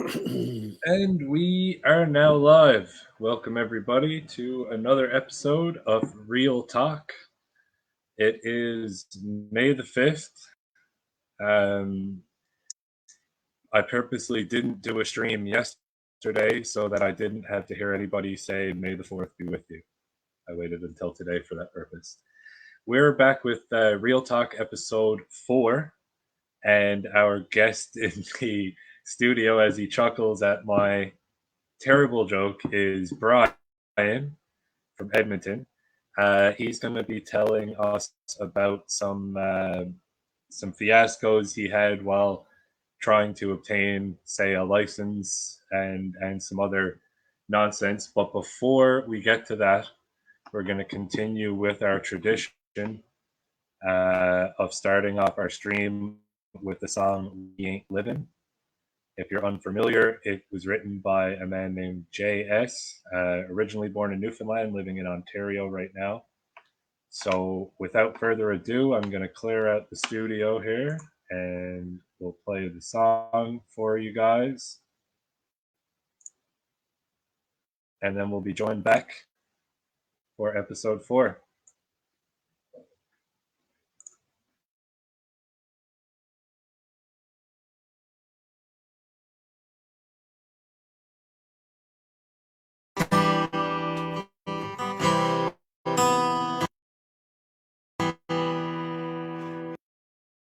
And we are now live. Welcome, everybody, to another episode of Real Talk. It is May the 5th. Um, I purposely didn't do a stream yesterday so that I didn't have to hear anybody say, May the 4th be with you. I waited until today for that purpose. We're back with Real Talk episode 4, and our guest in the studio as he chuckles at my terrible joke is Brian from Edmonton. He's going to be telling us about some fiascos he had while trying to obtain, say, a license and some other nonsense. But before we get to that, we're going to continue with our tradition of starting off our stream with the song "We Ain't Livin'." If you're unfamiliar, it was written by a man named J.S., originally born in Newfoundland, living in Ontario right now. So without further ado, I'm going to clear out the studio here and we'll play the song for you guys. And then we'll be joined back for episode 4.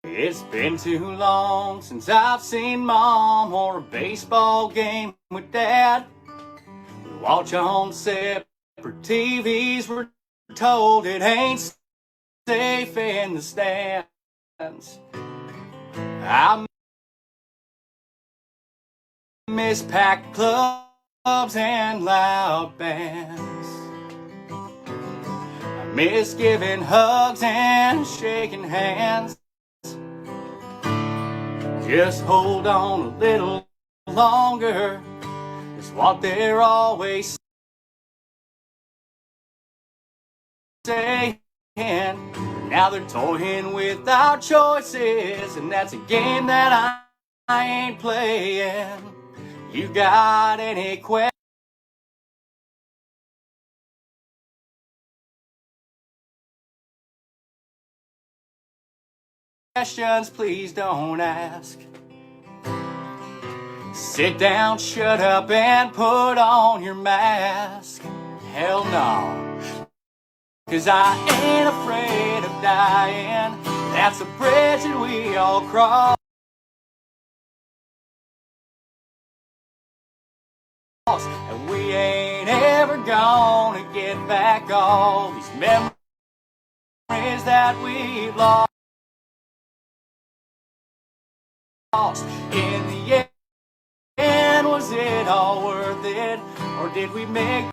It's been too long since I've seen Mom or a baseball game with Dad. We watch on separate TVs. We're told it ain't safe in the stands. I miss packed clubs and loud bands. I miss giving hugs and shaking hands. Just hold on a little longer is what they're always saying. Now they're toying with our choices, and that's a game that I ain't playing. You got any questions? Please don't ask. Sit down, shut up, and put on your mask. Hell no, 'cause I ain't afraid of dying. That's a bridge that we all cross, and we ain't ever gonna get back all these memories that we've lost. In the end, was it all worth it? Or did we make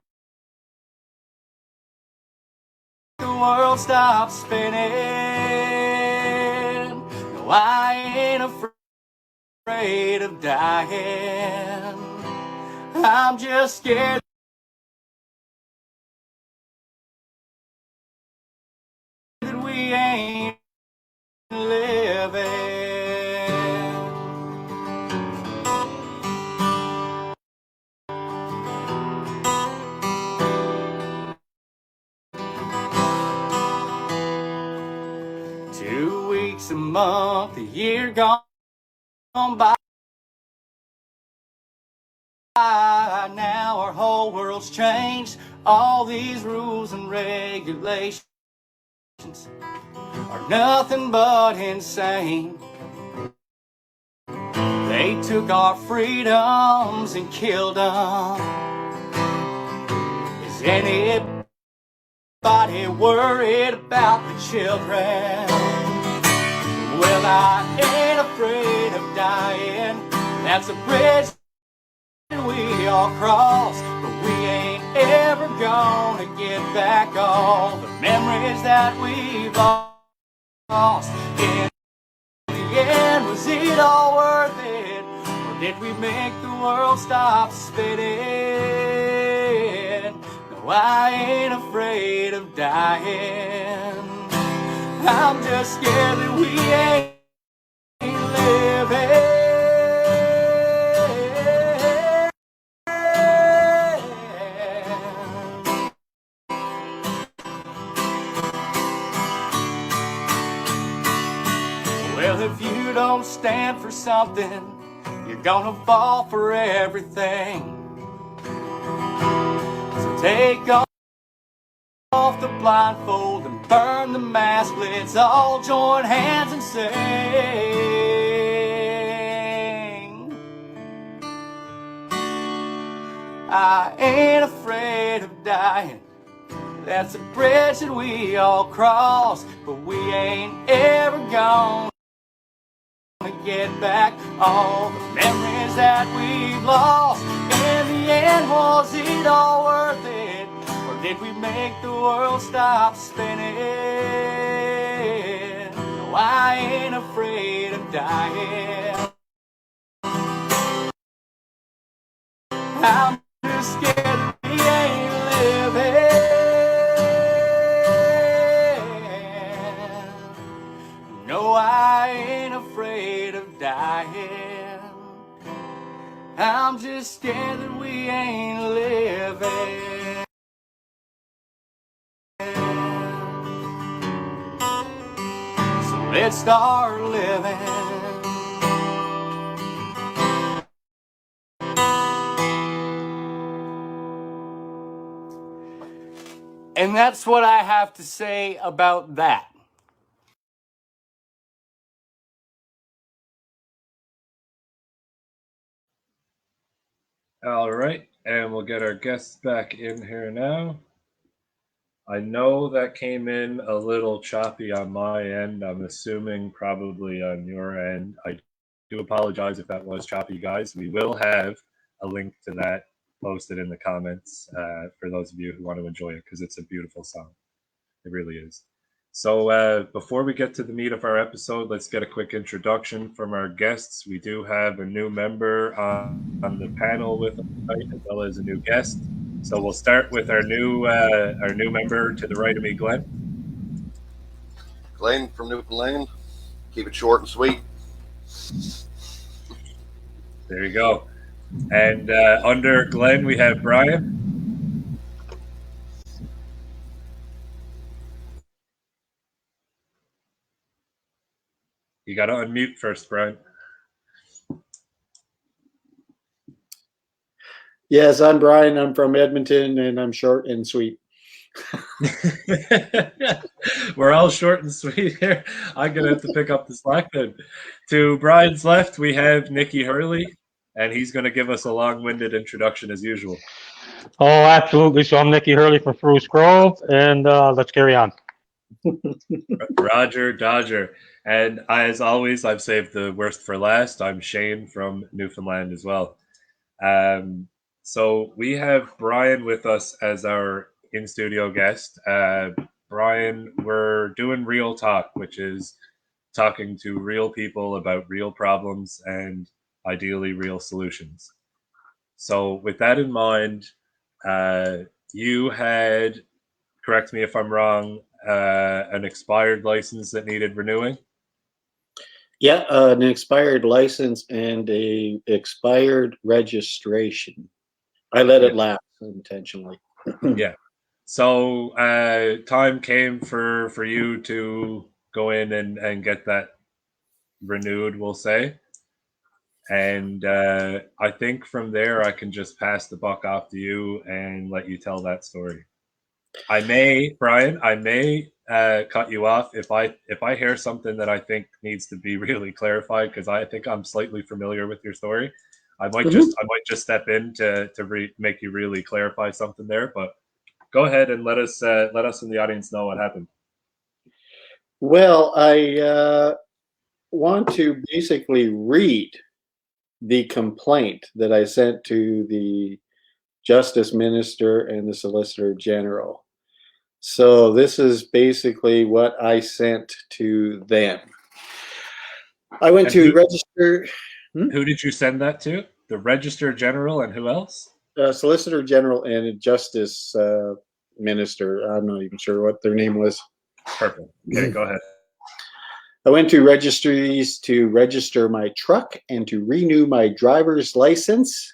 the world stop spinning? No, I ain't afraid of dying. I'm just scared that we ain't living. 2 weeks, a month, a year gone by. Now our whole world's changed. All these rules and regulations are nothing but insane. They took our freedoms and killed them. Is anybody worried about the children? Well, I ain't afraid of dying. That's a bridge we all cross, but we ain't ever gonna get back all the memories that we've lost. In the end, was it all worth it? Or did we make the world stop spinning? No, I ain't afraid of dying. I'm just scared that we ain't living. gonna stand for something, you're gonna fall for everything. So take off the blindfold and burn the mask. Let's all join hands and sing. I ain't afraid of dying. That's a bridge that we all cross, but we ain't ever gonna get back all the memories that we've lost. In the end, was it all worth it? Or did we make the world stop spinning? No, I ain't afraid of dying. I'm just scared that we ain't living. No, I ain't afraid of dying. I'm just scared that we ain't living. So let's start living. And that's what I have to say about that. All right, and we'll get our guests back in here now. I know that came in a little choppy on my end. I'm assuming probably on your end. I do apologize if that was choppy, guys. We will have a link to that posted in the comments for those of you who want to enjoy it, because it's a beautiful song. It really is. So before we get to the meat of our episode, let's get a quick introduction from our guests. We do have a new member on the panel with us tonight, as well as a new guest. So we'll start with our new member to the right of me, Glenn. Glenn from Newfoundland. Keep it short and sweet. There you go. And under Glenn, we have Brian. You got to unmute first, Brian. Yes, I'm Brian. I'm from Edmonton, and I'm short and sweet. We're all short and sweet here. I'm going to have to pick up the slack then. To Brian's left, we have Nicky Hurley, and he's going to give us a long-winded introduction as usual. Oh, absolutely. So I'm Nicky Hurley from Spruce Grove, and let's carry on. Roger, Dodger. And as always, I've saved the worst for last. I'm Shane from Newfoundland as well. So we have Brian with us as our in-studio guest. Brian, we're doing Real Talk, which is talking to real people about real problems and ideally real solutions. So with that in mind, you had, correct me if I'm wrong, an expired license that needed renewing? Yeah, an expired license and a expired registration. I let it lapse intentionally. Yeah. So time came for you to go in and get that renewed, we'll say. And I think from there I can just pass the buck off to you and let you tell that story. Brian, I may cut you off if I hear something that I think needs to be really clarified, because I think I'm slightly familiar with your story. I might just step in to make you really clarify something there. But go ahead and let us in the audience know what happened. Well, I want to basically read the complaint that I sent to the Justice Minister and the Solicitor General. So this is basically what I sent to them. I went to register. Who did you send that to? The Register General and who else? Solicitor General and Justice Minister. I'm not even sure what their name was. Perfect. Okay, go ahead. I went to registries to register my truck and to renew my driver's license.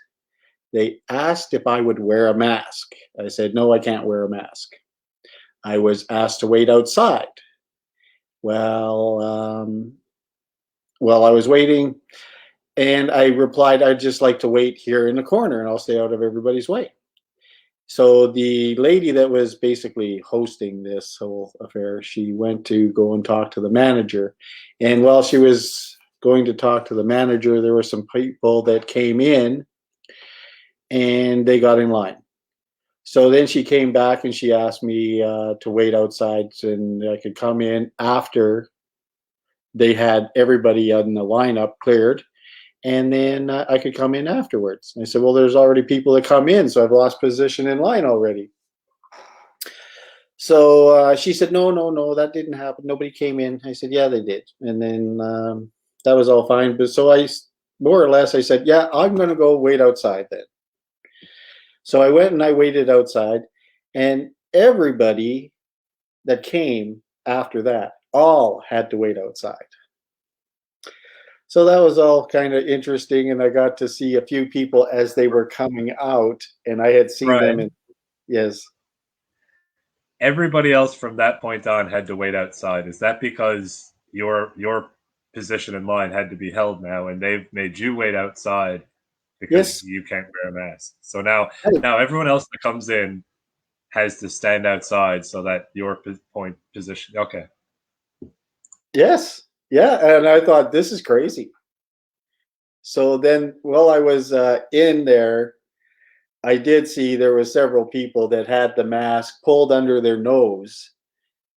They asked if I would wear a mask. I said, no, I can't wear a mask. I was asked to wait outside. Well, while I was waiting, and I replied, I'd just like to wait here in the corner and I'll stay out of everybody's way. So the lady that was basically hosting this whole affair, she went to go and talk to the manager. And while she was going to talk to the manager, there were some people that came in and they got in line. So then she came back and she asked me to wait outside and I could come in after they had everybody on the lineup cleared. And then I could come in afterwards. And I said, well, there's already people that come in, so I've lost position in line already. So she said, no, that didn't happen. Nobody came in. I said, yeah, they did. And then that was all fine. But so I, more or less, I said, yeah, I'm going to go wait outside then. So I went and I waited outside, and everybody that came after that all had to wait outside. So that was all kind of interesting, and I got to see a few people as they were coming out, and I had seen them. And yes, everybody else from that point on had to wait outside. Is that because your position in line had to be held now, and they've made you wait outside because yes, you can't wear a mask? So now everyone else that comes in has to stand outside so that your point position. Okay. yes, yeah, and I thought this is crazy. So then, while I was in there, I did see there were several people that had the mask pulled under their nose,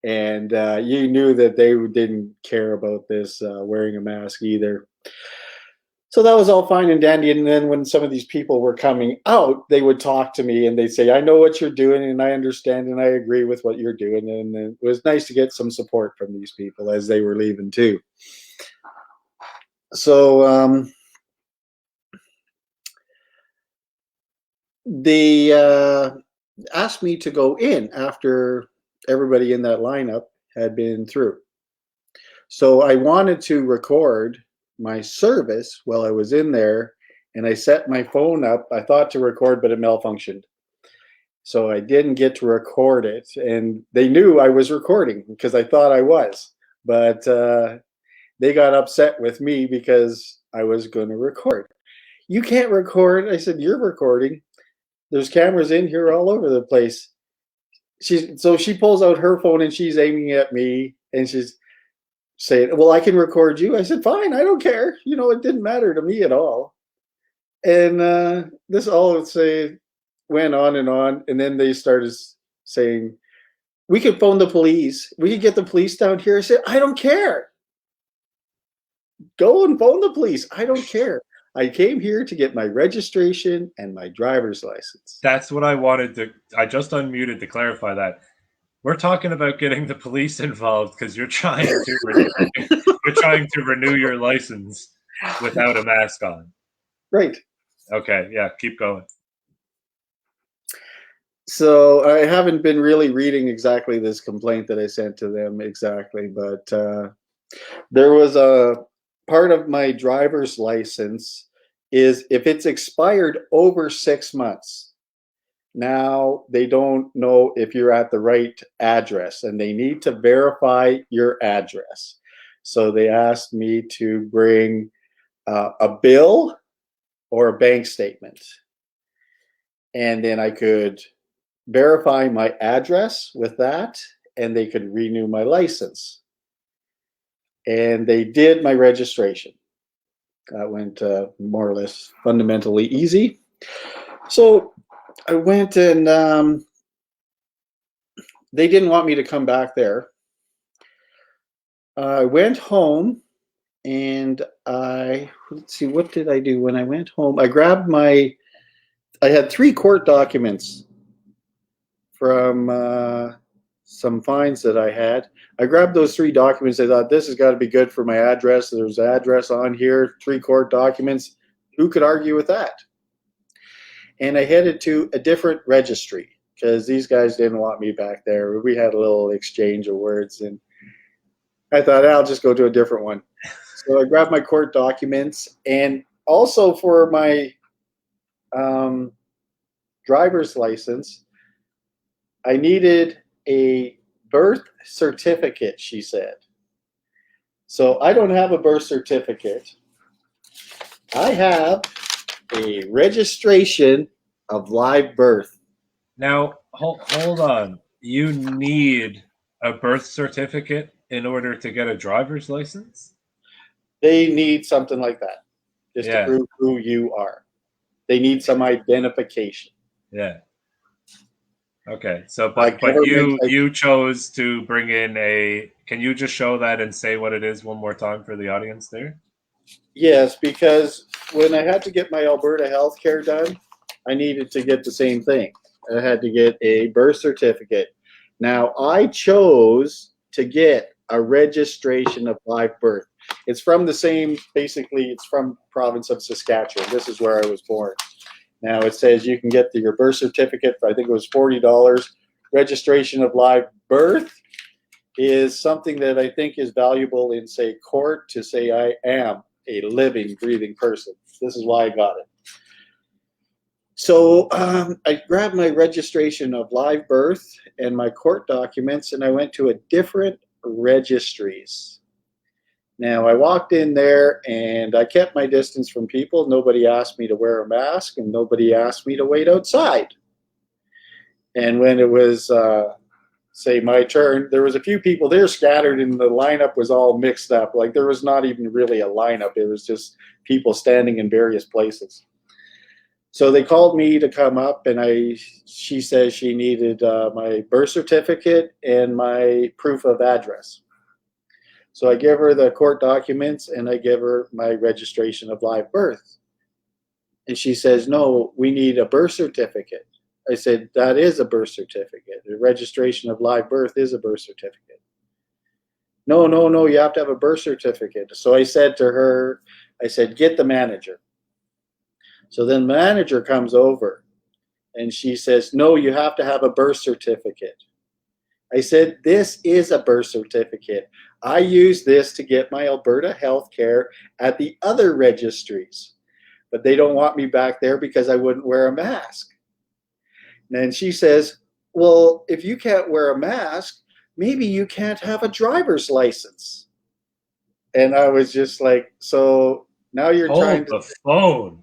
and you knew that they didn't care about this wearing a mask either. So that was all fine and dandy. And then when some of these people were coming out, they would talk to me and they'd say, I know what you're doing and I understand and I agree with what you're doing. And it was nice to get some support from these people as they were leaving too. So they asked me to go in after everybody in that lineup had been through. So I wanted to record my service while I was in there, and I set my phone up. I thought to record, but it malfunctioned. So I didn't get to record it, and they knew I was recording because I thought I was, but they got upset with me because I was going to record. You can't record. I said, you're recording. There's cameras in here all over the place. So she pulls out her phone and she's aiming at me and she's saying, well, I can record you. I said, fine, I don't care. You know, it didn't matter to me at all. And this all would say went on. And then they started saying, we could phone the police. We could get the police down here. I said, I don't care. Go and phone the police. I don't care. I came here to get my registration and my driver's license. That's what I wanted to. I just unmuted to clarify that. We're talking about getting the police involved because you're trying to renew your license without a mask on. Right. Okay, yeah, keep going. So I haven't been really reading exactly this complaint that I sent to them exactly, but there was a part of my driver's license is if it's expired over 6 months. Now they don't know if you're at the right address and they need to verify your address. So they asked me to bring a bill or a bank statement. And then I could verify my address with that and they could renew my license. And they did my registration. That went more or less fundamentally easy. So I went and they didn't want me to come back there. I went home and let's see, what did I do when I went home? I grabbed I had 3 court documents from some fines that I had. I grabbed those 3 documents. I thought, this has got to be good for my address. There's an address on here, 3 court documents. Who could argue with that? And I headed to a different registry because these guys didn't want me back there. We had a little exchange of words, and I thought, I'll just go to a different one. So I grabbed my court documents, and also for my driver's license, I needed a birth certificate, she said. So I don't have a birth certificate. I have a registration of live birth. Now, hold on. You need a birth certificate in order to get a driver's license? They need something like that just to Yeah, prove who you are. They need some identification. yeah. Okay. So, My but government, you chose to bring in a. Can you just show that and say what it is one more time for the audience there? yes, because when I had to get my Alberta healthcare done, I needed to get the same thing. I had to get a birth certificate. Now, I chose to get a registration of live birth. It's from the same, basically, it's from province of Saskatchewan. This is where I was born. Now, it says you can get your birth certificate for, I think it was $40. Registration of live birth is something that I think is valuable in, say, court to say I am a living, breathing person. This is why I got it. So I grabbed my registration of live birth and my court documents, and I went to a different registries. Now, I walked in there, and I kept my distance from people. Nobody asked me to wear a mask, and nobody asked me to wait outside. And when it was, say, my turn, there was a few people there scattered, and the lineup was all mixed up. Like, there was not even really a lineup. It was just people standing in various places. So they called me to come up, and she says she needed my birth certificate and my proof of address. So I give her the court documents, and I give her my registration of live birth. And she says, no, we need a birth certificate. I said, that is a birth certificate. The registration of live birth is a birth certificate. No, you have to have a birth certificate. So I said to her, I said, get the manager. So then the manager comes over, and she says, no, you have to have a birth certificate. I said, this is a birth certificate. I use this to get my Alberta health care at the other registries, but they don't want me back there because I wouldn't wear a mask. And then she says, well, if you can't wear a mask, maybe you can't have a driver's license. And I was just like, so now you're trying Hold the phone.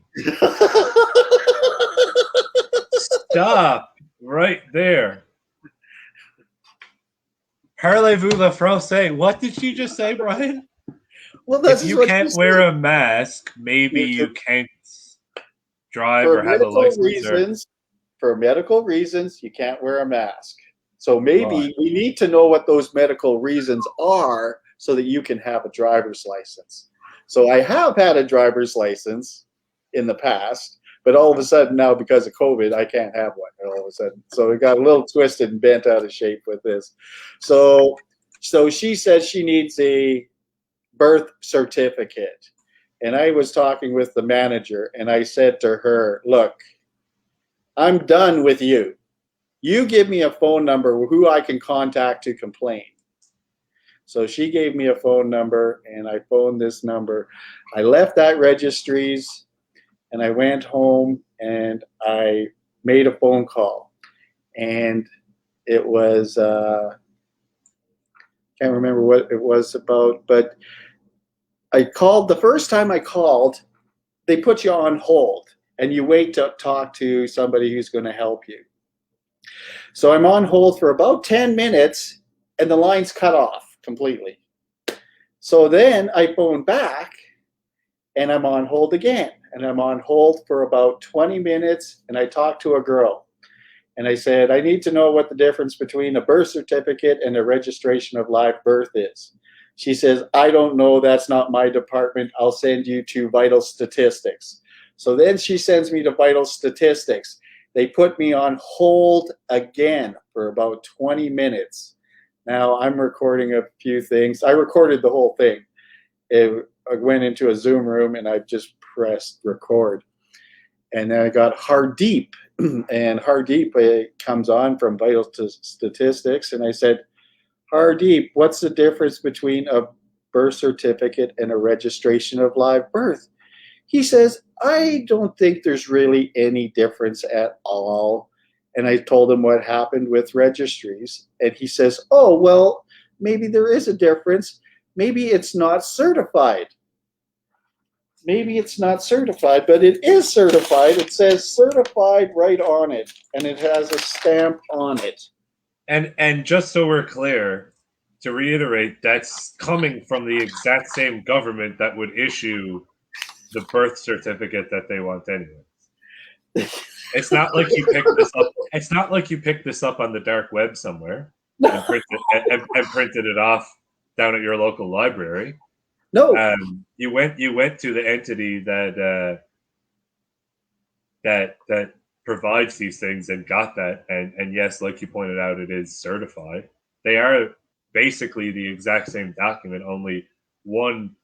Stop right there. Parlez-vous le français? What did she just say, Brian? Well, if you can't wear a mask, maybe you can't drive or have a license. For medical reasons, you can't wear a mask. So maybe we need to know what those medical reasons are so that you can have a driver's license. So I have had a driver's license in the past, but all of a sudden now, because of COVID, I can't have one all of a sudden. So it got a little twisted and bent out of shape with this. So she says she needs a birth certificate. And I was talking with the manager, and I said to her, look, I'm done with you. You give me a phone number who I can contact to complain. So she gave me a phone number, and I phoned this number. I left that registries, and I went home, and I made a phone call. And it was, can't remember what it was about, but I called. The first time I called, they put you on hold, and you wait to talk to somebody who's going to help you. So I'm on hold for about 10 minutes, and the line's cut off completely. So then I phone back, and I'm on hold again. And I'm on hold for about 20 minutes, and I talk to a girl. And I said, I need to know what the difference between a birth certificate and a registration of live birth is. She says, I don't know. That's not my department. I'll send you to Vital Statistics. So then she sends me to Vital Statistics. They put me on hold again for about 20 minutes. Now I'm recording a few things. I recorded the whole thing. I went into a Zoom room, and I just pressed record. And then I got Hardeep, and Hardeep comes on from Vital Statistics. And I said, Hardeep, what's the difference between a birth certificate and a registration of live birth? He says, I don't think there's really any difference at all. And I told him what happened with registries. And he says, oh, well, maybe there is a difference, maybe it's not certified. Maybe it's not certified, but it is certified. It says certified right on it, and it has a stamp on it. And just so we're clear, to reiterate, that's coming from the exact same government that would issue the birth certificate that they want anyway. It's not like you picked this up. It's not like you picked this up on the dark web somewhere and printed it off down at your local library. No. You went to the entity that provides these things and got that, and yes, like you pointed out, it is certified. They are basically the exact same document, only one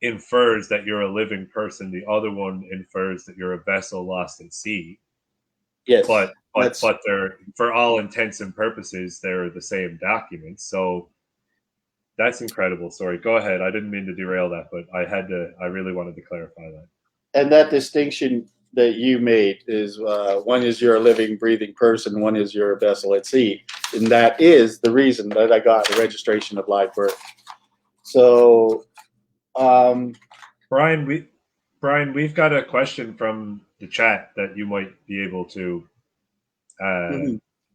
infers that you're a living person, the other one infers that you're a vessel lost at sea. Yes. But they're, for all intents and purposes, they're the same documents. So that's incredible. Sorry, go ahead. I didn't mean to derail that, but I really wanted to clarify that. And that distinction that you made is one is you're a living, breathing person, one is you're a vessel at sea. And that is the reason that I got the registration of live birth. So, Brian, we've got a question from the chat that you might be able to.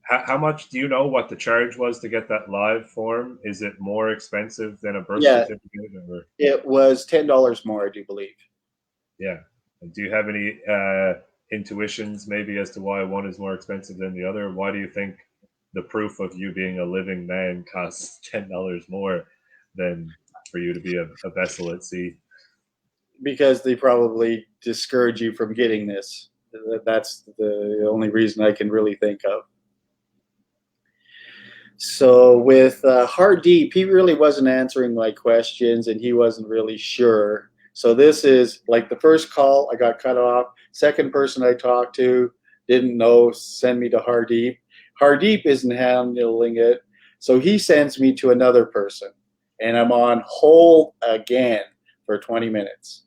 How much do you know what the charge was to get that live form? Is it more expensive than a birth certificate? Or? It was $10 more, I do believe. Yeah. And do you have any intuitions maybe as to why one is more expensive than the other? Why do you think the proof of you being a living man costs $10 more than for you to be a vessel at sea? Because they probably discourage you from getting this. That's the only reason I can really think of. So with Hardeep, he really wasn't answering my questions, and he wasn't really sure. So this is like the first call, I got cut off. Second person I talked to didn't know, send me to Hardeep. Hardeep isn't handling it, so he sends me to another person, and I'm on hold again for 20 minutes.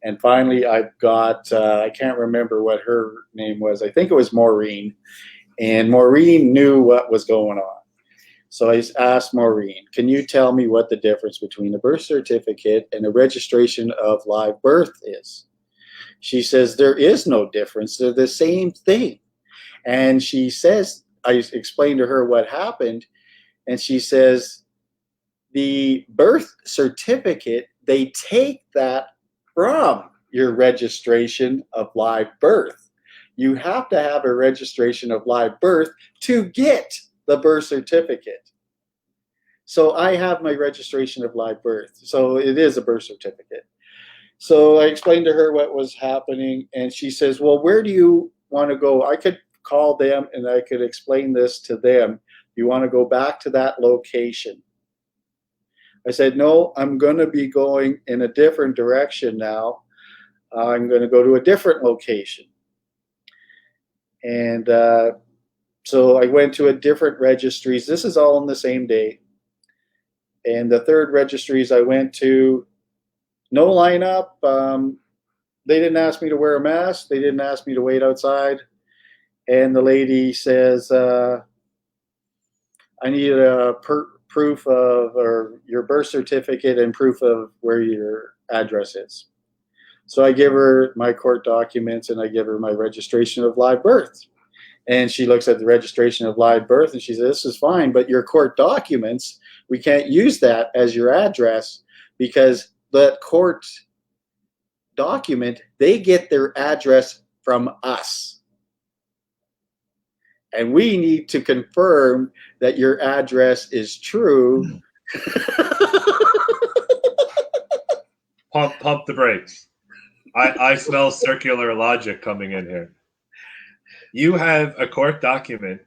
And finally, I've got, I can't remember what her name was. I think it was Maureen. And Maureen knew what was going on. So I asked Maureen, can you tell me what the difference between a birth certificate and a registration of live birth is? She says, there is no difference. They're the same thing. And she says, I explained to her what happened. And she says, the birth certificate, they take that from your registration of live birth. You have to have a registration of live birth to get the birth certificate. So I have my registration of live birth. So it is a birth certificate. So I explained to her what was happening, and she says, well, where do you want to go? I could call them and I could explain this to them. You want to go back to that location? I said, no, I'm going to be going in a different direction now. I'm going to go to a different location. And so I went to a different registries. This is all on the same day. And the third registries I went to, no lineup. They didn't ask me to wear a mask. They didn't ask me to wait outside. And the lady says, I need a proof of, or your birth certificate and proof of where your address is. So I give her my court documents and I give her my registration of live birth. And she looks at the registration of live birth and she says, this is fine, but your court documents, we can't use that as your address because that court document, they get their address from us. And we need to confirm that your address is true. Pump the brakes. I smell circular logic coming in here. You have a court document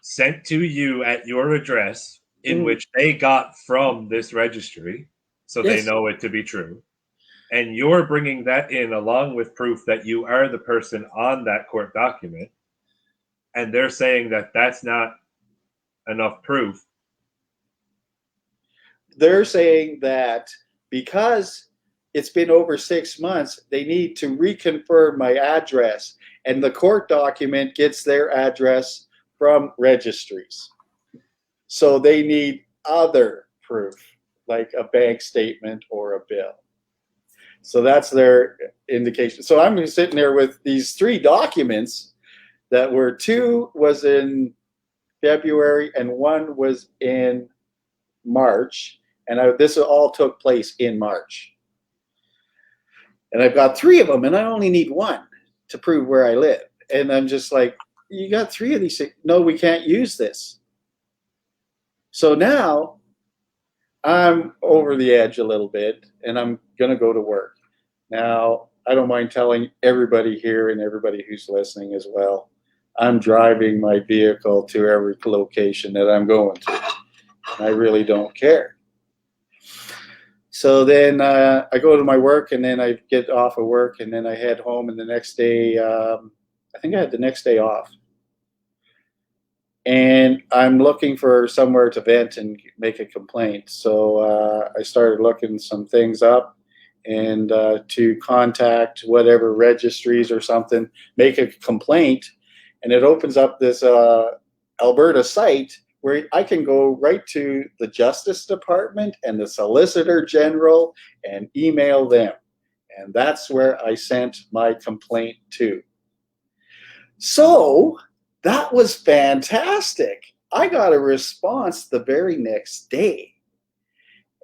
sent to you at your address in which they got from this registry, so Yes. they know it to be true. And you're bringing that in along with proof that you are the person on that court document. And they're saying that that's not enough proof. They're saying that because it's been over 6 months, they need to reconfirm my address. And the court document gets their address from registries. So they need other proof, like a bank statement or a bill. So that's their indication. So I'm sitting there with these 3 documents that were 2 was in February and 1 was in March. And this all took place in March. And I've got 3 of them, and I only need 1 to prove where I live. And I'm just like, you got 3 of these. No, we can't use this. So now I'm over the edge a little bit, and I'm going to go to work. Now, I don't mind telling everybody here and everybody who's listening as well, I'm driving my vehicle to every location that I'm going to. I really don't care. So then I go to my work, and then I get off of work, and then I head home, and the next day, I think I had the next day off. And I'm looking for somewhere to vent and make a complaint. So I started looking some things up and to contact whatever registries or something, make a complaint. And it opens up this Alberta site where I can go right to the Justice Department and the Solicitor General and email them. And that's where I sent my complaint to. So that was fantastic. I got a response the very next day.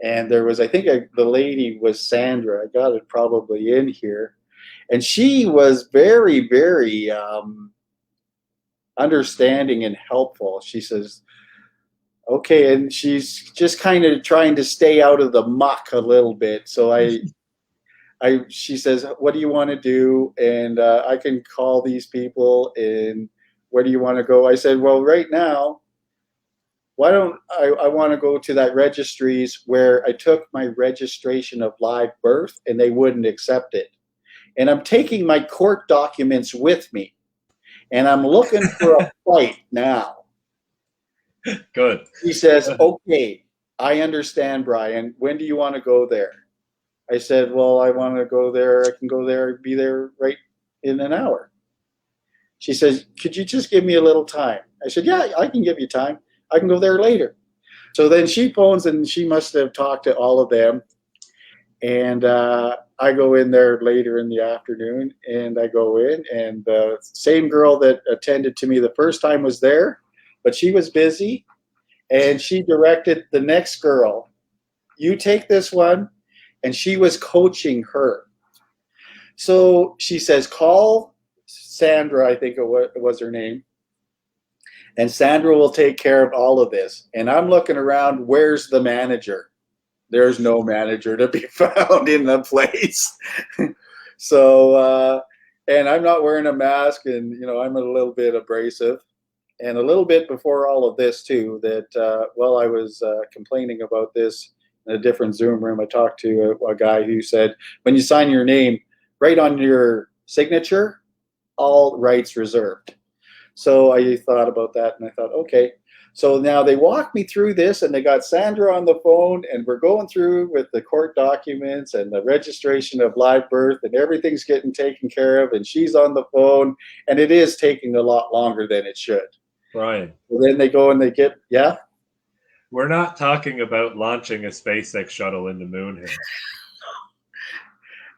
And there was, I think the lady was Sandra. I got it probably in here. And she was very, very understanding and helpful. She says, okay, and she's just kind of trying to stay out of the muck a little bit. So she says, what do you want to do? And I can call these people, and where do you want to go? I said, well, right now, why don't I want to go to that registries where I took my registration of live birth and they wouldn't accept it. And I'm taking my court documents with me, and I'm looking for a fight now. Good. He says, okay, I understand, Brian. When do you want to go there? I said, well, I want to go there. I can go there, be there right in an hour. She says, could you just give me a little time? I said, yeah, I can give you time. I can go there later. So then she phones, and she must have talked to all of them. And I go in there later in the afternoon, and I go in, and the same girl that attended to me the first time was there, but she was busy, and she directed the next girl, you take this one, and she was coaching her. So she says, call Sandra, I think it was her name, and Sandra will take care of all of this. And I'm looking around, where's the manager? There's no manager to be found in the place. So, and I'm not wearing a mask, and, I'm a little bit abrasive. And a little bit before all of this, too, that while I was complaining about this in a different Zoom room, I talked to a guy who said, when you sign your name, right on your signature, all rights reserved. So I thought about that, and I thought, okay. So now they walked me through this, and they got Sandra on the phone, and we're going through with the court documents and the registration of live birth, and everything's getting taken care of, and she's on the phone, and it is taking a lot longer than it should. Brian. So then they go and they get, yeah? We're not talking about launching a SpaceX shuttle in the moon here.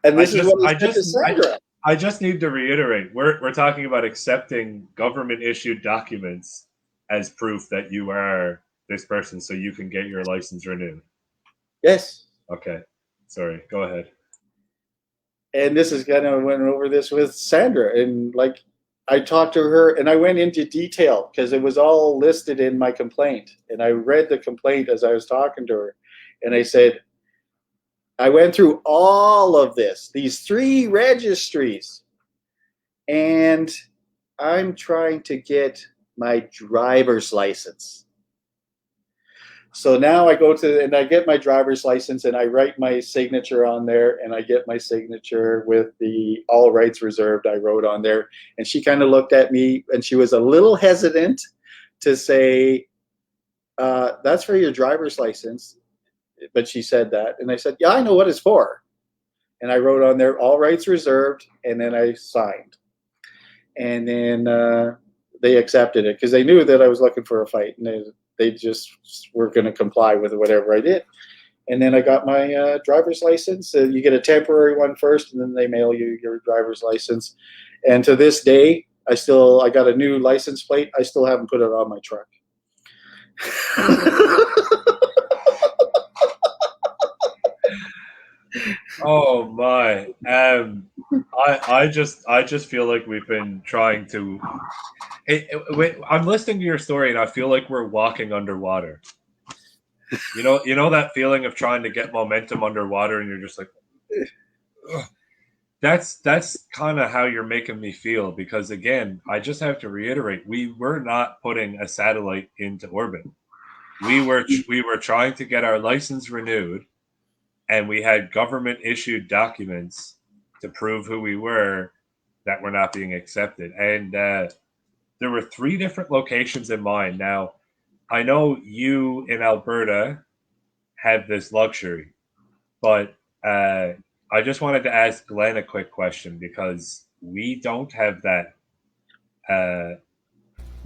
And this is what I said to Sandra. I just need to reiterate, we're talking about accepting government-issued documents as proof that you are this person so you can get your license renewed. Yes. Okay. Sorry. Go ahead. And this is kind of went over this with Sandra. And like I talked to her and I went into detail because it was all listed in my complaint. And I read the complaint as I was talking to her. And I said, I went through all of this, these 3 registries. And I'm trying to get my driver's license. So now I go to, and I get my driver's license, and I write my signature on there, and I get my signature with the all rights reserved I wrote on there. And she kind of looked at me, and she was a little hesitant to say, that's for your driver's license. But she said that. And I said, yeah, I know what it's for. And I wrote on there, all rights reserved, and then I signed. And then they accepted it because they knew that I was looking for a fight, and they just were going to comply with whatever I did. And then I got my driver's license. You get a temporary one first, and then they mail you your driver's license. And to this day, I got a new license plate. I still haven't put it on my truck. Oh my. I just feel like we've been trying to. I'm listening to your story, and I feel like we're walking underwater. You know that feeling of trying to get momentum underwater, and you're just like, ugh. That's kind of how you're making me feel. Because again, I just have to reiterate, we were not putting a satellite into orbit. We were trying to get our license renewed, and we had government issued documents to prove who we were that were not being accepted. And there were 3 different locations in mind. Now, I know you in Alberta have this luxury, but I just wanted to ask Glenn a quick question, because we don't have that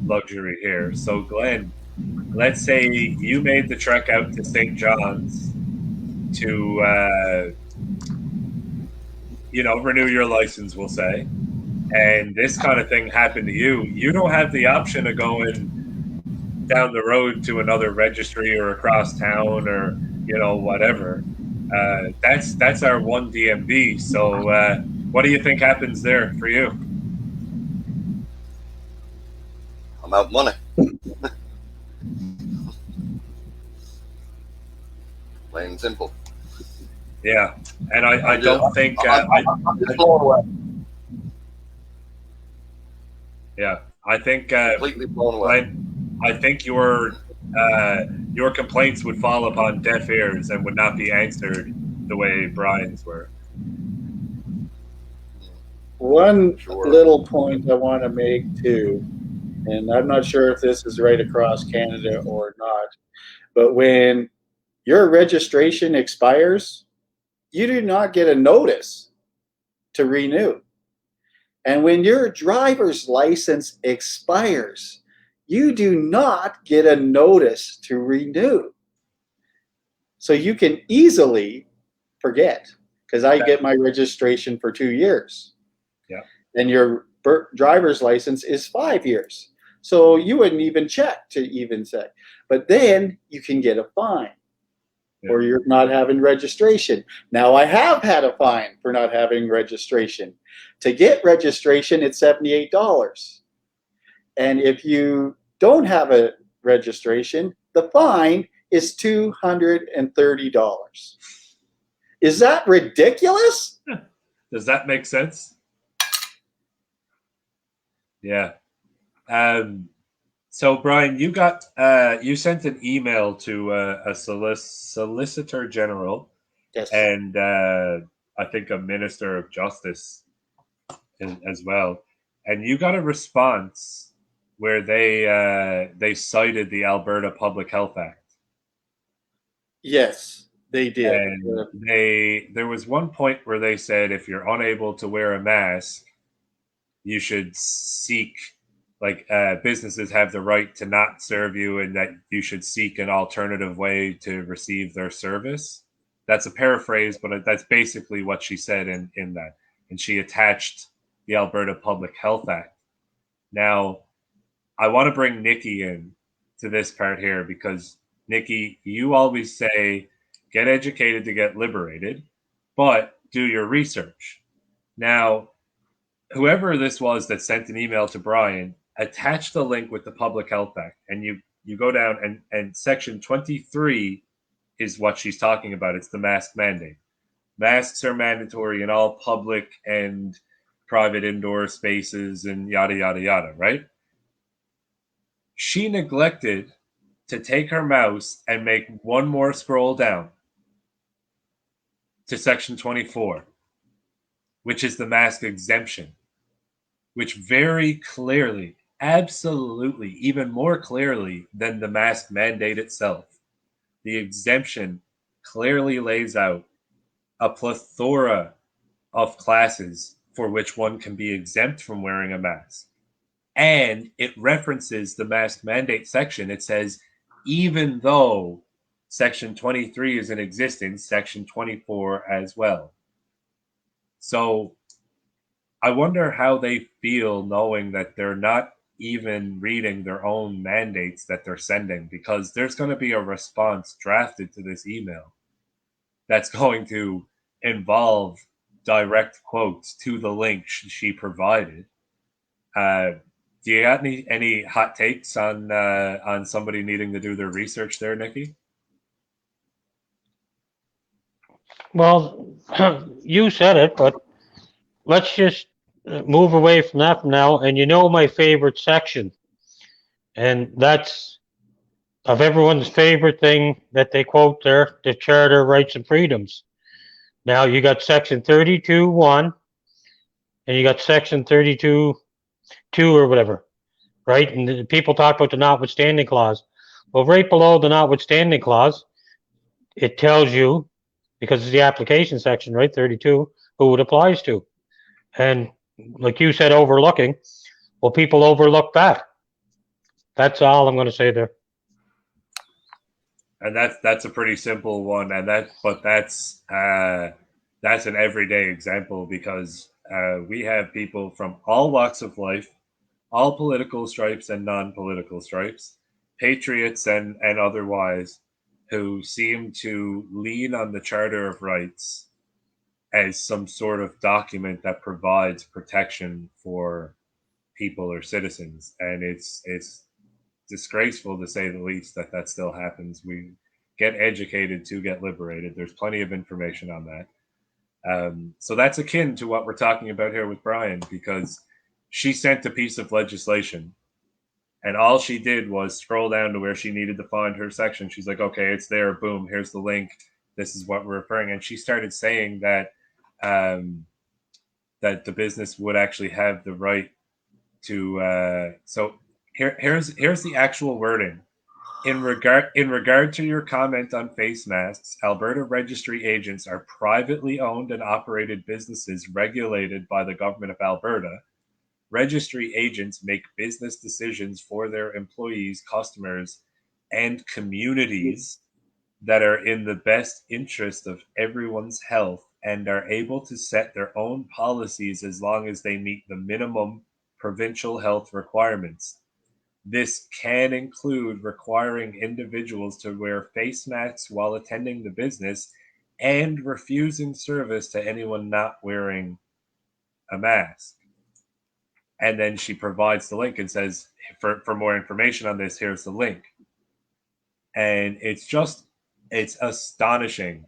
luxury here. So, Glenn, let's say you made the trek out to St. John's to, renew your license, we'll say, and this kind of thing happened to you. You don't have the option of going down the road to another registry or across town or whatever. That's our one DMV. So what do you think happens there for you? I'm out money. Plain and simple. Yeah, and I don't think I'm just blown away. Yeah, I think Completely blown away. I think your complaints would fall upon deaf ears and would not be answered the way Brian's were. One little point I want to make too, and I'm not sure if this is right across Canada or not, but when your registration expires, you do not get a notice to renew. And when your driver's license expires, you do not get a notice to renew. So you can easily forget, because I get my registration for 2 years. Yeah. And your driver's license is 5 years. So you wouldn't even check to even say. But then you can get a fine. Yeah. Or you're not having registration. Now, I have had a fine for not having registration. To get registration, it's $78. And if you don't have a registration, the fine is $230. Is that ridiculous? Does that make sense? Yeah. So, Brian, you got you sent an email to a solicitor general, yes, and I think a minister of justice as well, and you got a response where they cited the Alberta Public Health Act. Yes, they did. And there was one point where they said if you're unable to wear a mask, you should seek, businesses have the right to not serve you, and that you should seek an alternative way to receive their service. That's a paraphrase, but that's basically what she said in that. And she attached the Alberta Public Health Act. Now, I want to bring Nikki in to this part here, because Nikki, you always say, get educated to get liberated, but do your research. Now, whoever this was that sent an email to Brian, attach the link with the Public Health Act, and you go down, and section 23 is what she's talking about. It's the mask mandate. Masks are mandatory in all public and private indoor spaces and yada, yada, yada, right? She neglected to take her mouse and make one more scroll down to section 24, which is the mask exemption, which very clearly, absolutely, even more clearly than the mask mandate itself, the exemption clearly lays out a plethora of classes for which one can be exempt from wearing a mask. And it references the mask mandate section. It says, even though Section 23 is in existence, Section 24 as well. So I wonder how they feel knowing that they're not even reading their own mandates that they're sending, because there's going to be a response drafted to this email that's going to involve direct quotes to the link she provided. Do you got any hot takes on somebody needing to do their research there, Nikki? Well, you said it, but let's just move away from that for now. And you know my favorite section, and that's of everyone's favorite thing that they quote there, the Charter of Rights and Freedoms. Now you got Section 32(1), and you got Section 32(2) or whatever, right? And the people talk about the notwithstanding clause. Well, right below the notwithstanding clause, it tells you, because it's the application section, right, 32, who it applies to. And like you said, overlooking, well, people overlook that. That's all I'm going to say there. And that's a pretty simple one, and that's an everyday example, because we have people from all walks of life, all political stripes and non-political stripes, patriots and otherwise, who seem to lean on the Charter of Rights as some sort of document that provides protection for people or citizens, and it's disgraceful, to say the least, that still happens. We get educated to get liberated. There's plenty of information on that. So that's akin to what we're talking about here with Brian, because she sent a piece of legislation and all she did was scroll down to where she needed to find her section. She's like, okay, it's there. Boom, here's the link. This is what we're referring. And she started saying that that the business would actually have the right to. So here's the actual wording. In regard to your comment on face masks, Alberta registry agents are privately owned and operated businesses regulated by the government of Alberta. Registry agents make business decisions for their employees, customers, and communities that are in the best interest of everyone's health, and are able to set their own policies as long as they meet the minimum provincial health requirements. This can include requiring individuals to wear face masks while attending the business and refusing service to anyone not wearing a mask. And then she provides the link and says, for more information on this, here's the link. And it's astonishing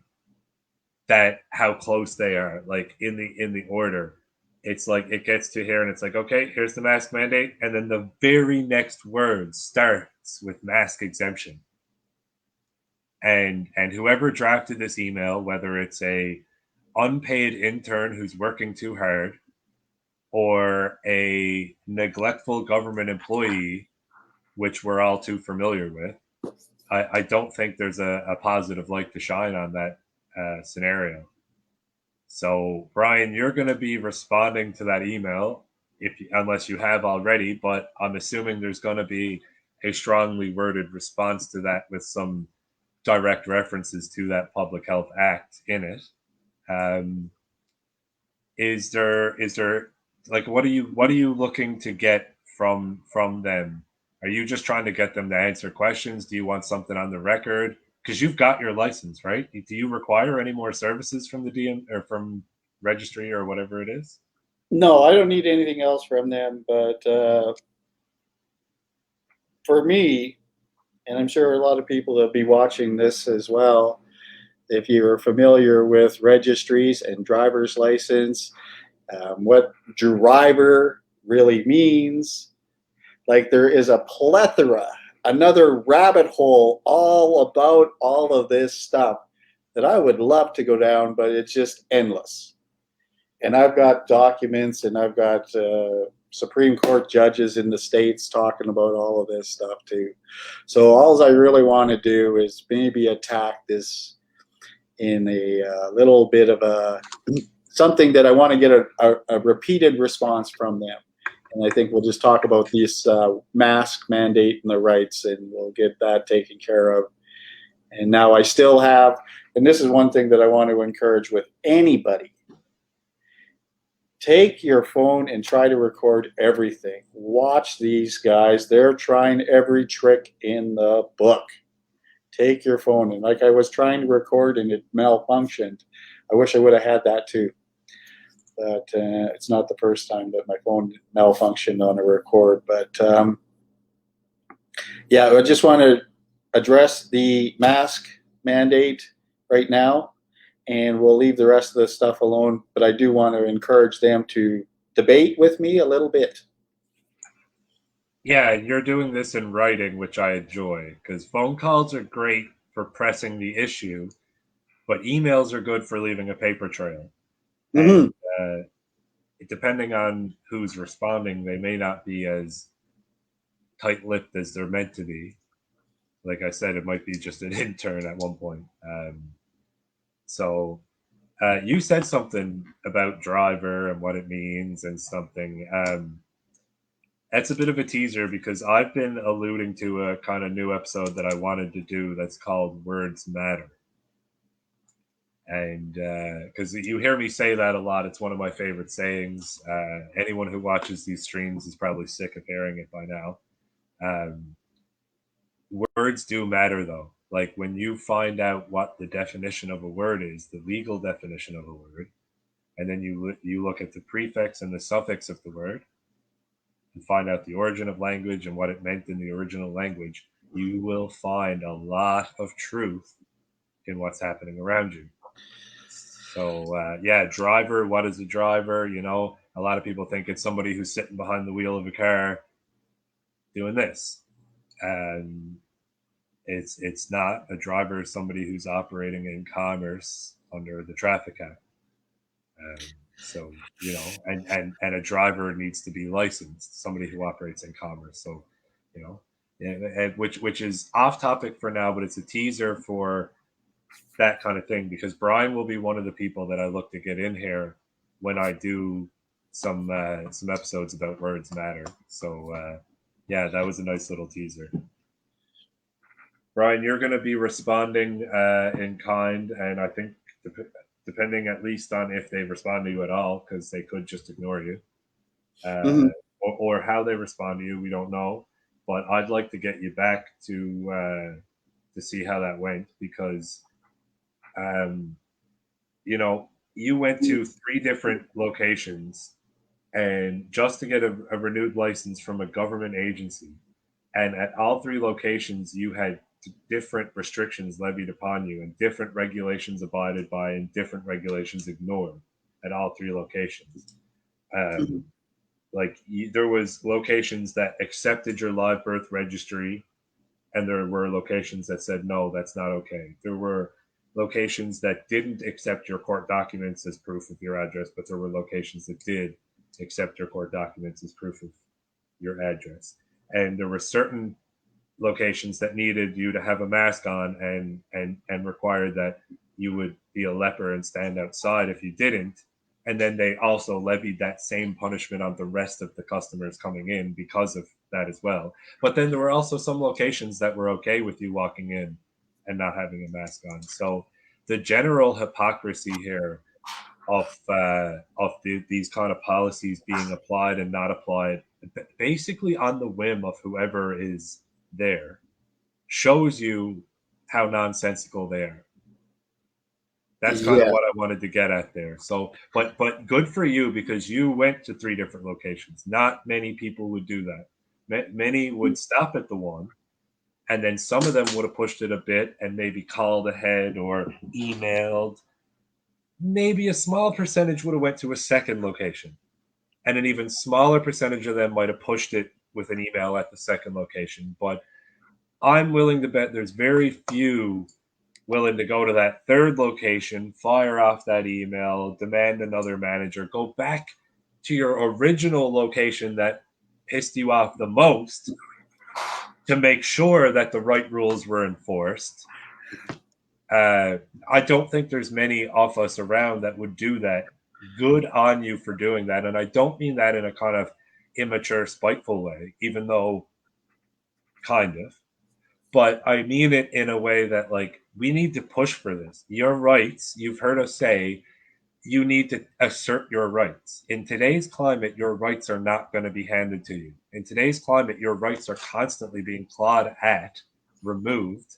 that how close they are, like in the order. It's like it gets to here and it's like, okay, here's the mask mandate, and then the very next word starts with mask exemption. And whoever drafted this email, whether it's a unpaid intern who's working too hard or a neglectful government employee, which we're all too familiar with, I don't think there's a positive light to shine on that scenario. So, Brian, you're going to be responding to that email unless you have already, but I'm assuming there's going to be a strongly worded response to that with some direct references to that Public Health Act in it. Is there like what are you looking to get from them? Are you just trying to get them to answer questions? Do you want something on the record? Because you've got your license, right? Do you require any more services from the DM or from registry or whatever it is? No, I don't need anything else from them. But for me, and I'm sure a lot of people will be watching this as well, if you're familiar with registries and driver's license, what driver really means, like there is a plethora, another rabbit hole all about all of this stuff that I would love to go down, but it's just endless. And I've got documents and I've got Supreme Court judges in the States talking about all of this stuff too. So all I really want to do is maybe attack this in a little bit of a something that I want to get a repeated response from them. And I think we'll just talk about this mask mandate and the rights, and we'll get that taken care of. And now I still have, and this is one thing that I want to encourage with anybody. Take your phone and try to record everything. Watch these guys. They're trying every trick in the book. Take your phone. And like I was trying to record and it malfunctioned. I wish I would have had that too. But it's not the first time that my phone malfunctioned on a record. But yeah, I just want to address the mask mandate right now, and we'll leave the rest of the stuff alone. But I do want to encourage them to debate with me a little bit. Yeah, you're doing this in writing, which I enjoy, because phone calls are great for pressing the issue, but emails are good for leaving a paper trail. Mm-hmm. And depending on who's responding, they may not be as tight-lipped as they're meant to be. Like I said, it might be just an intern at one point. So you said something about driver and what it means and something. That's a bit of a teaser because I've been alluding to a kind of new episode that I wanted to do that's called Words Matter. And because you hear me say that a lot, it's one of my favorite sayings. Anyone who watches these streams is probably sick of hearing it by now. Words do matter, though. Like when you find out what the definition of a word is, the legal definition of a word, and then you look at the prefix and the suffix of the word, and find out the origin of language and what it meant in the original language, you will find a lot of truth in what's happening around you. So yeah, driver. What is a driver? You know, a lot of people think it's somebody who's sitting behind the wheel of a car doing this, and it's not. A driver is somebody who's operating in commerce under the Traffic Act. So you know, and a driver needs to be licensed. Somebody who operates in commerce. So you know, and which is off topic for now, but it's a teaser for that kind of thing, because Brian will be one of the people that I look to get in here when I do some episodes about Words Matter. So yeah, that was a nice little teaser. Brian, you're going to be responding in kind, and I think depending at least on if they respond to you at all, because they could just ignore you, or how they respond to you, we don't know. But I'd like to get you back to see how that went, because you know, you went to 3 different locations, and just to get a renewed license from a government agency, and at all 3 locations you had different restrictions levied upon you, and different regulations abided by and different regulations ignored at all 3 locations. Like there was locations that accepted your live birth registry, and there were locations that said no, that's not okay. There were locations that didn't accept your court documents as proof of your address, but there were locations that did accept your court documents as proof of your address. And there were certain locations that needed you to have a mask on and required that you would be a leper and stand outside if you didn't. And then they also levied that same punishment on the rest of the customers coming in because of that as well. But then there were also some locations that were okay with you walking in and not having a mask on. So the general hypocrisy here of these kind of policies being applied and not applied, basically on the whim of whoever is there, shows you how nonsensical they are. That's kind of what I wanted to get at there. So, but good for you, because you went to 3 different locations. Not many people would do that. Many would stop at the one, and then some of them would have pushed it a bit and maybe called ahead or emailed. Maybe a small percentage would have went to a second location, and an even smaller percentage of them might have pushed it with an email at the second location. But I'm willing to bet there's very few willing to go to that third location, fire off that email, demand another manager, go back to your original location that pissed you off the most to make sure that the right rules were enforced. I don't think there's many of us around that would do that. Good on you for doing that. And I don't mean that in a kind of immature, spiteful way, even though kind of. but I mean it in a way that, like, we need to push for this. Your rights, you've heard us say, you need to assert your rights. In today's climate, your rights are not going to be handed to you. In today's climate, your rights are constantly being clawed at, removed,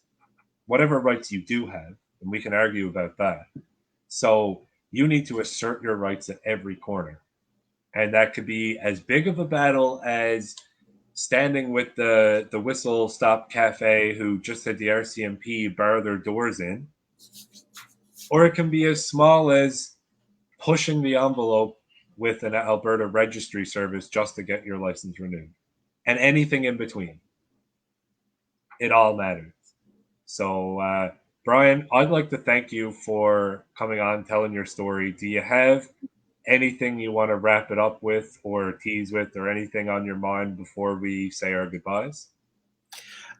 whatever rights you do have, and we can argue about that. So you need to assert your rights at every corner. And that could be as big of a battle as standing with the Whistle Stop Cafe who just had the RCMP bar their doors in, or it can be as small as pushing the envelope with an Alberta registry service just to get your license renewed, and anything in between. It all matters. So, Brian, I'd like to thank you for coming on, telling your story. Do you have anything you want to wrap it up with or tease with, or anything on your mind before we say our goodbyes?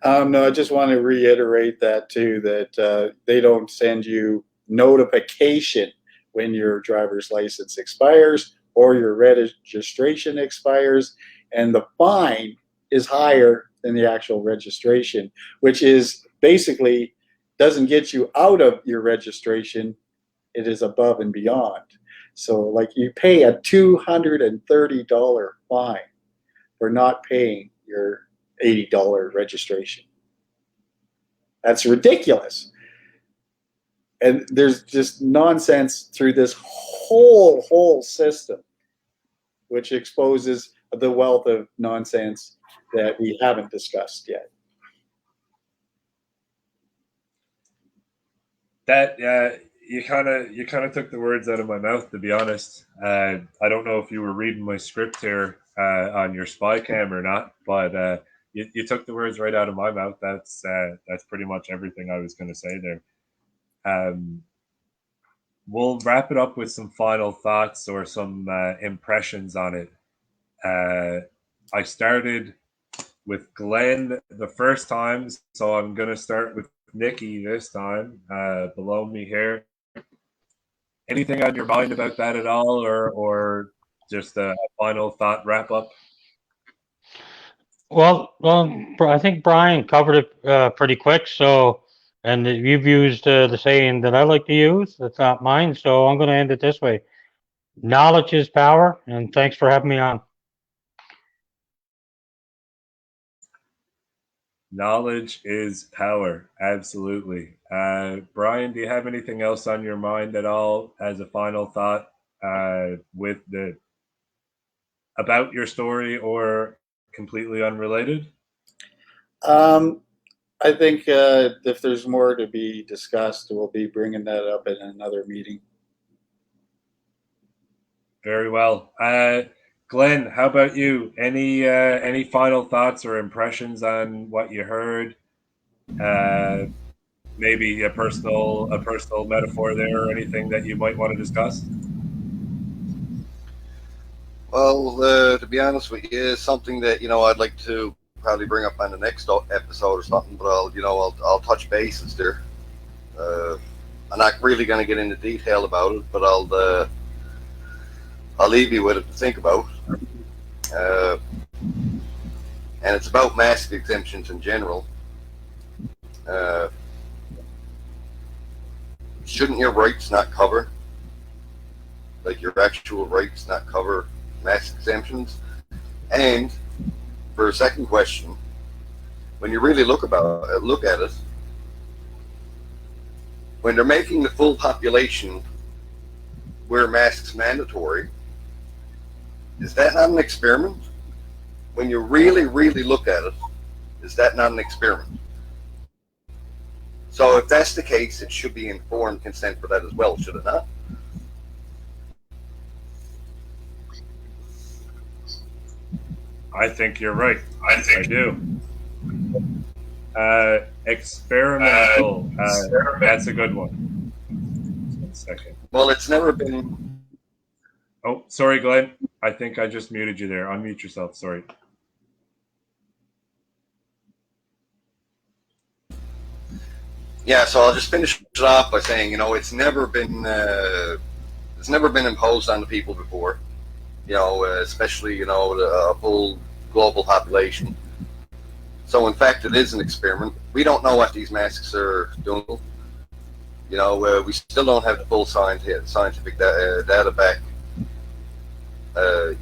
No, I just want to reiterate that too, that they don't send you notification when your driver's license expires or your registration expires, and the fine is higher than the actual registration, which is basically doesn't get you out of your registration. It is above and beyond. So like you pay a $230 fine for not paying your $80 registration. That's ridiculous. And there's just nonsense through this whole system, which exposes the wealth of nonsense that we haven't discussed yet. That you kind of took the words out of my mouth, to be honest. I don't know if you were reading my script here on your spy cam or not, but you took the words right out of my mouth. That's pretty much everything I was going to say there. We'll wrap it up with some final thoughts or some impressions on it. I started with Glenn the first time, so I'm going to start with Nikki this time, below me here. Anything on your mind about that at all, or just a final thought wrap up? Well, I think Brian covered it pretty quick. So, and you've used the saying that I like to use. That's not mine. So I'm going to end it this way: knowledge is power. And thanks for having me on. Knowledge is power. Absolutely. Brian, do you have anything else on your mind at all as a final thought with about your story, or completely unrelated? I think if there's more to be discussed, we'll be bringing that up in another meeting. Very well. Glenn, how about you? Any final thoughts or impressions on what you heard? Maybe a personal metaphor there, or anything that you might want to discuss? Well, to be honest with you, it's something that I'd like to probably bring up on the next episode or something. But I'll touch bases there. I'm not really going to get into detail about it, but I'll leave you with it to think about. And it's about mask exemptions in general. Shouldn't your rights not cover, like your actual rights not cover mask exemptions? And for a second question, when you really look at it, when they're making the full population wear masks mandatory, is that not an experiment? When you really, really look at it, is that not an experiment? So if that's the case, it should be informed consent for that as well, should it not? I think you're right. I do. Experimental. That's a good one. Just 1 second. Well, it's never been. Oh, sorry, Glenn. I think I just muted you there. Unmute yourself. Sorry. Yeah, so I'll just finish it off by saying, it's never been imposed on the people before. Especially a full global population. So in fact, it is an experiment. We don't know what these masks are doing. You know, we still don't have the full scientific data back.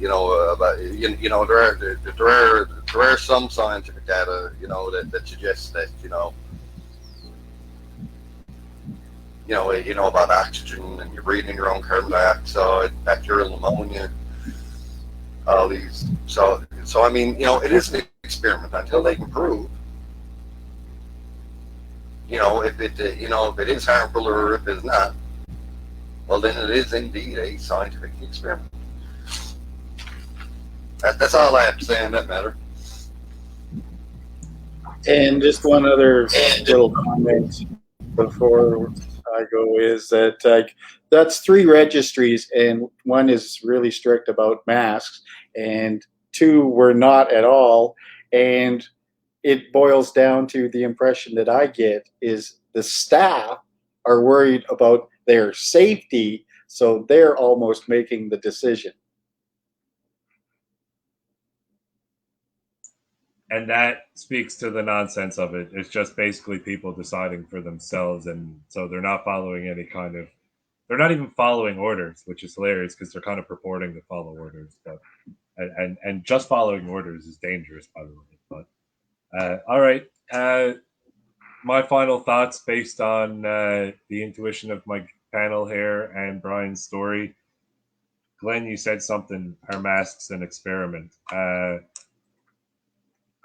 You know, about you know, there are some scientific data, you know, that suggests that you know about oxygen, and you're breathing your own carbon dioxide, bacterial pneumonia, all these. So I mean, you know, it is an experiment until they can prove, you know, if it is harmful or if it's not. Well, then it is indeed a scientific experiment. That's all I have to say on that matter. And just one other little comment before I go is that that's 3 registries, and one is really strict about masks, and 2 were not at all. And it boils down to the impression that I get is the staff are worried about their safety, so they're almost making the decision. And that speaks to the nonsense of it. It's just basically people deciding for themselves, and so they're not following any kind of. They're not even following orders, which is hilarious because they're kind of purporting to follow orders, but and just following orders is dangerous, by the way. But all right, my final thoughts based on the intuition of my panel here and Brian's story. Glenn, you said something. Are masks an experiment?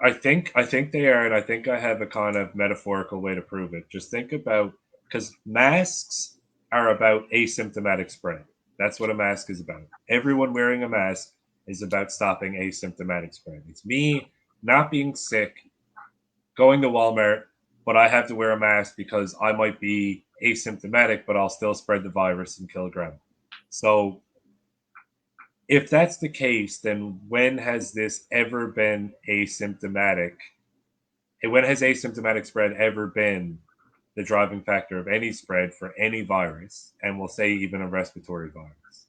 I think they are, and I think I have a kind of metaphorical way to prove it. Just think about, because masks are about asymptomatic spread. That's what a mask is about. Everyone wearing a mask is about stopping asymptomatic spread. It's me not being sick, going to Walmart, but I have to wear a mask because I might be asymptomatic, but I'll still spread the virus and kill a grandma. So if that's the case, then when has this ever been asymptomatic? And when has asymptomatic spread ever been the driving factor of any spread for any virus? And we'll say even a respiratory virus.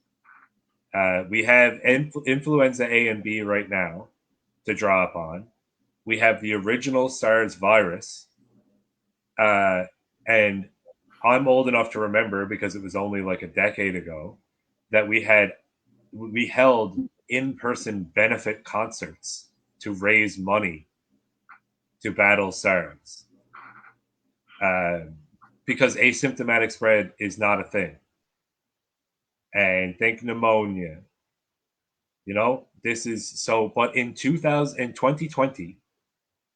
We have influenza A and B right now to draw upon. We have the original SARS virus. And I'm old enough to remember, because it was only like a decade ago, that we held in-person benefit concerts to raise money to battle SARS, because asymptomatic spread is not a thing. And think pneumonia. You know, this is so. But in 2020,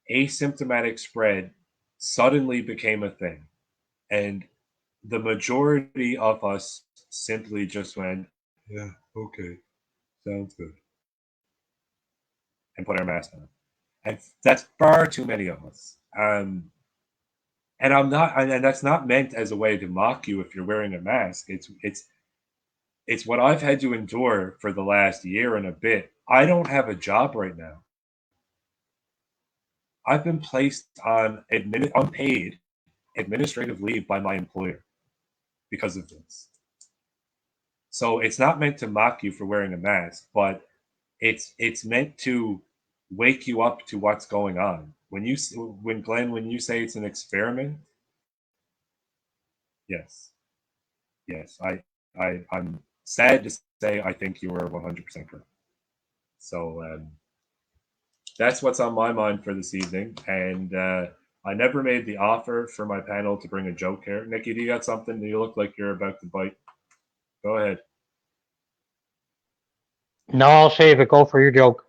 asymptomatic spread suddenly became a thing, and the majority of us simply just went, "Yeah, okay, sounds good," and put our mask on. And that's far too many of us. And that's not meant as a way to mock you if you're wearing a mask. It's what I've had to endure for the last year and a bit. I don't have a job right now. I've been placed on unpaid administrative leave by my employer because of this. So it's not meant to mock you for wearing a mask, but it's meant to wake you up to what's going on. When Glenn, when you say it's an experiment, yes, I'm sad to say I think you are 100% correct. So that's what's on my mind for this evening, and I never made the offer for my panel to bring a joke here. Nikki, do you got something? You look like you're about to bite. Go ahead. No, I'll save it. Go for your joke.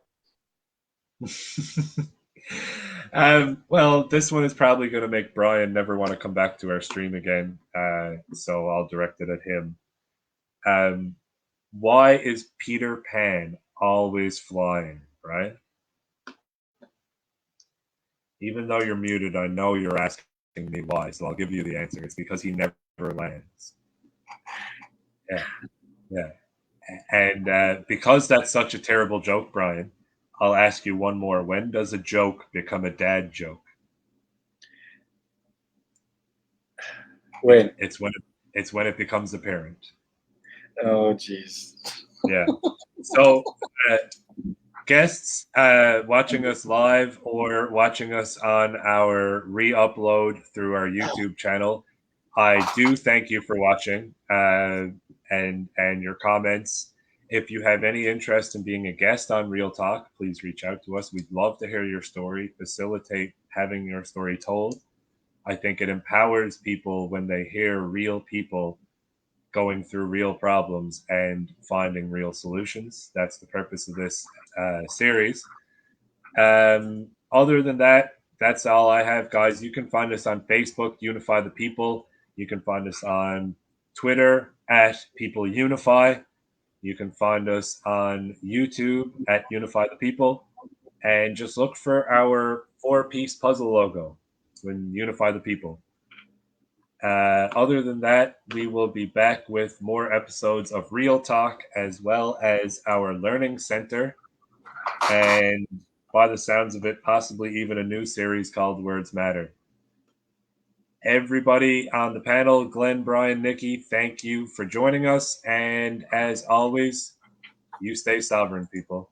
Well, this one is probably going to make Brian never want to come back to our stream again, so I'll direct it at him. Why is Peter Pan always flying, right? Even though you're muted, I know you're asking me why, so I'll give you the answer. It's because he never lands. Yeah. And because that's such a terrible joke, Brian, I'll ask you one more. When does a joke become a dad joke? When? It's when it becomes apparent. Oh, jeez. Yeah. So guests watching us live or watching us on our re-upload through our YouTube channel, I do thank you for watching and your comments. If you have any interest in being a guest on Real Talk, please reach out to us. We'd love to hear your story, facilitate having your story told. I think it empowers people when they hear real people going through real problems and finding real solutions. That's the purpose of this series. Other than that, that's all I have, guys. You can find us on Facebook, Unify the People. You can find us on Twitter at People Unify. You can find us on YouTube at Unify the People. And just look for our 4-piece puzzle logo when Unify the People. Other than that, we will be back with more episodes of Real Talk as well as our Learning Center. And by the sounds of it, possibly even a new series called Words Matter. Everybody on the panel, Glenn, Brian, Nikki, thank you for joining us. And as always, you stay sovereign, people.